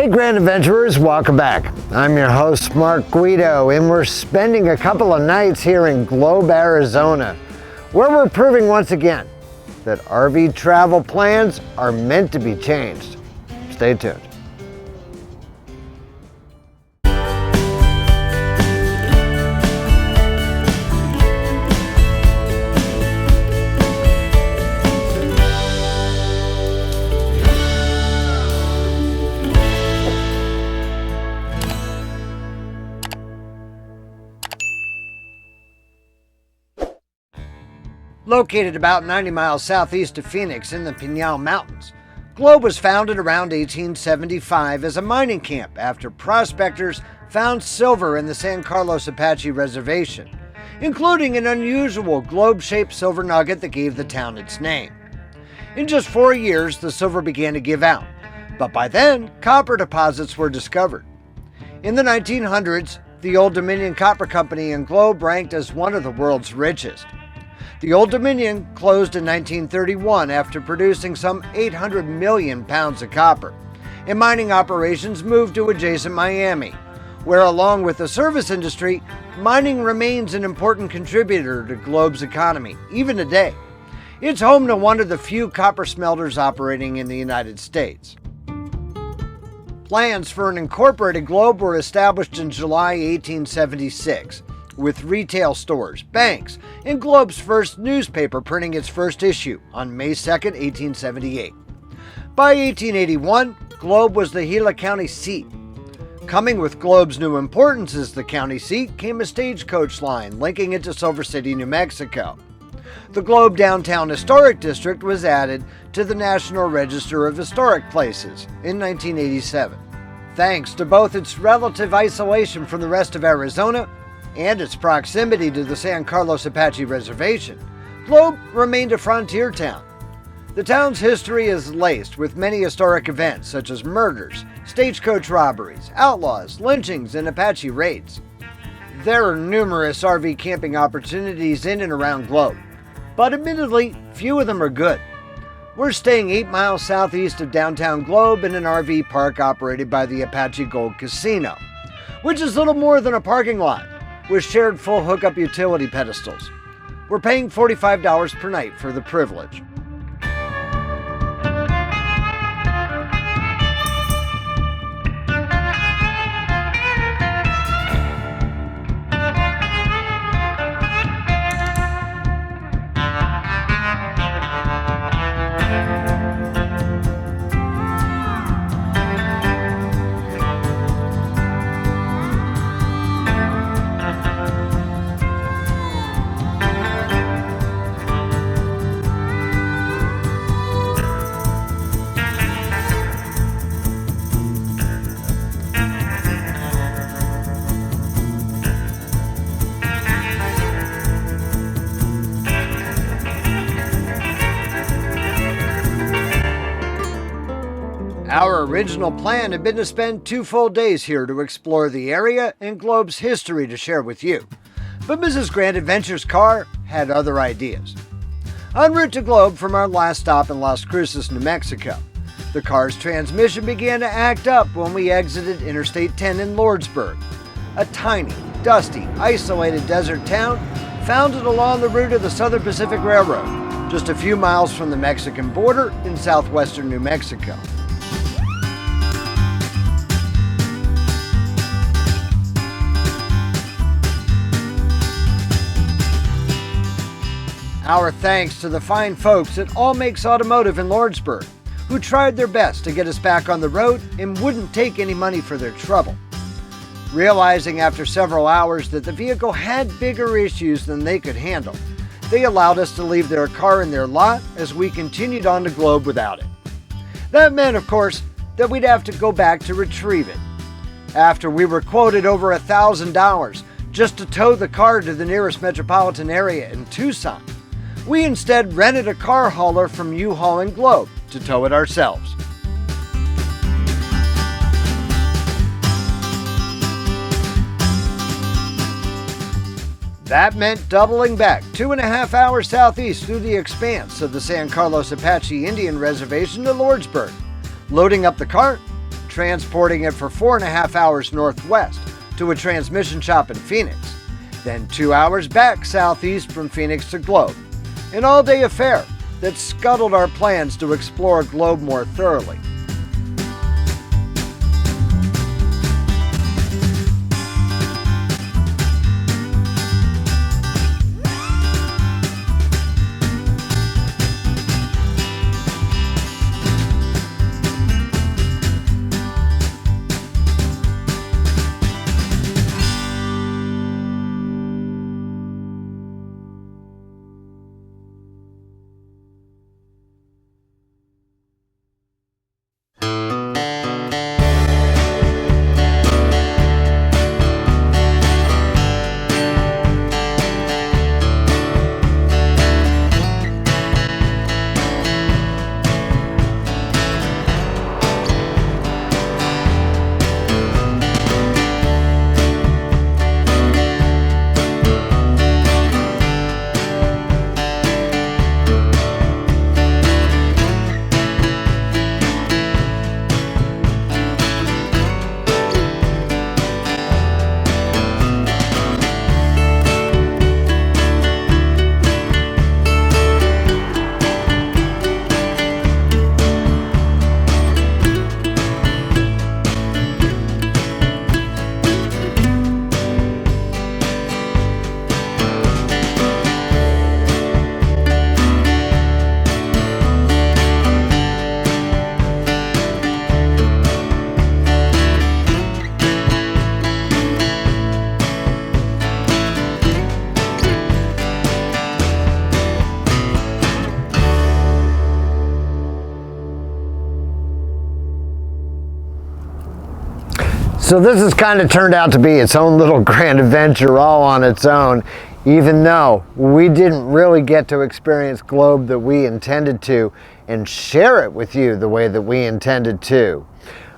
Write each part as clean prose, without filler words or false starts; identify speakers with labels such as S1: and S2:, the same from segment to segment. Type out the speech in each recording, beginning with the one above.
S1: Hey Grand Adventurers, welcome back. I'm your host Mark Guido, and we're spending a couple of nights here in Globe, Arizona, where we're proving once again that RV travel plans are meant to be changed. Stay tuned. Located about 90 miles southeast of Phoenix in the Pinal Mountains, Globe was founded around 1875 as a mining camp after prospectors found silver in the San Carlos Apache Reservation, including an unusual globe-shaped silver nugget that gave the town its name. In just 4 years, the silver began to give out, but by then, copper deposits were discovered. In the 1900s, the Old Dominion Copper Company in Globe ranked as one of the world's richest. The Old Dominion closed in 1931 after producing some 800 million pounds of copper, and mining operations moved to adjacent Miami, where along with the service industry, mining remains an important contributor to Globe's economy, even today. It's home to one of the few copper smelters operating in the United States. Plans for an incorporated Globe were established in July 1876. With retail stores, banks, and Globe's first newspaper printing its first issue on May 2, 1878. By 1881, Globe was the Gila County seat. Coming with Globe's new importance as the county seat came a stagecoach line linking it to Silver City, New Mexico. The Globe Downtown Historic District was added to the National Register of Historic Places in 1987. Thanks to both its relative isolation from the rest of Arizona and its proximity to the San Carlos Apache Reservation, Globe remained a frontier town. The town's history is laced with many historic events such as murders, stagecoach robberies, outlaws, lynchings, and Apache raids. There are numerous RV camping opportunities in and around Globe, but admittedly, few of them are good. We're staying 8 miles southeast of downtown Globe in an RV park operated by the Apache Gold Casino, which is little more than a parking lot with shared full hookup utility pedestals. We're paying $45 per night for the privilege. Our original plan had been to spend 2 full days here to explore the area and Globe's history to share with you. But Mrs. Grand Adventure's car had other ideas. En route to Globe from our last stop in Las Cruces, New Mexico, the car's transmission began to act up when we exited Interstate 10 in Lordsburg, a tiny, dusty, isolated desert town founded along the route of the Southern Pacific Railroad, just a few miles from the Mexican border in southwestern New Mexico. Our thanks to the fine folks at All Makes Automotive in Lordsburg, who tried their best to get us back on the road and wouldn't take any money for their trouble. Realizing after several hours that the vehicle had bigger issues than they could handle, they allowed us to leave their car in their lot as we continued on to Globe without it. That meant, of course, that we'd have to go back to retrieve it. After we were quoted over $1,000 just to tow the car to the nearest metropolitan area in Tucson, we instead rented a car hauler from U-Haul in Globe to tow it ourselves. That meant doubling back 2.5 hours southeast through the expanse of the San Carlos Apache Indian Reservation to Lordsburg, loading up the cart, transporting it for 4.5 hours northwest to a transmission shop in Phoenix, then 2 hours back southeast from Phoenix to Globe. An all-day affair that scuttled our plans to explore Globe more thoroughly. So this has kind of turned out to be its own little grand adventure all on its own, even though we didn't really get to experience Globe that we intended to and share it with you the way that we intended to.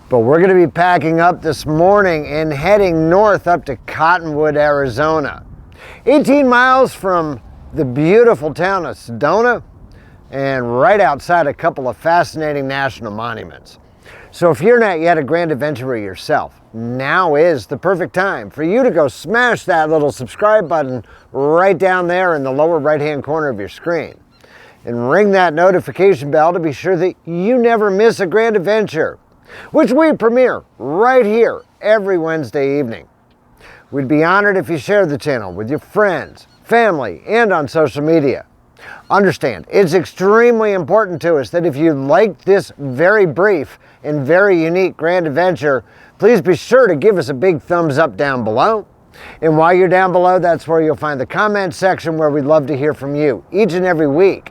S1: But we're going to be packing up this morning and heading north up to Cottonwood, Arizona. 18 miles from the beautiful town of Sedona and right outside a couple of fascinating national monuments. So if you're not yet a grand adventurer yourself, now is the perfect time for you to go smash that little subscribe button right down there in the lower right-hand corner of your screen. And ring that notification bell to be sure that you never miss a grand adventure, which we premiere right here every Wednesday evening. We'd be honored if you shared the channel with your friends, family, and on social media. Understand, it's extremely important to us that if you like this very brief and very unique grand adventure, please be sure to give us a big thumbs up down below. And while you're down below, that's where you'll find the comment section where we'd love to hear from you each and every week.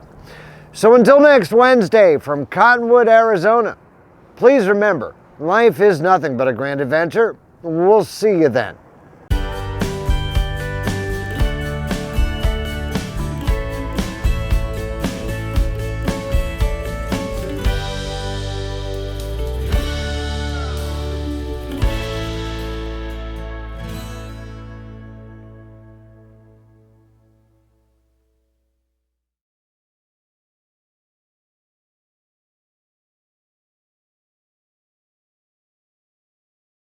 S1: So until next Wednesday from Cottonwood, Arizona, please remember, life is nothing but a grand adventure. We'll see you then.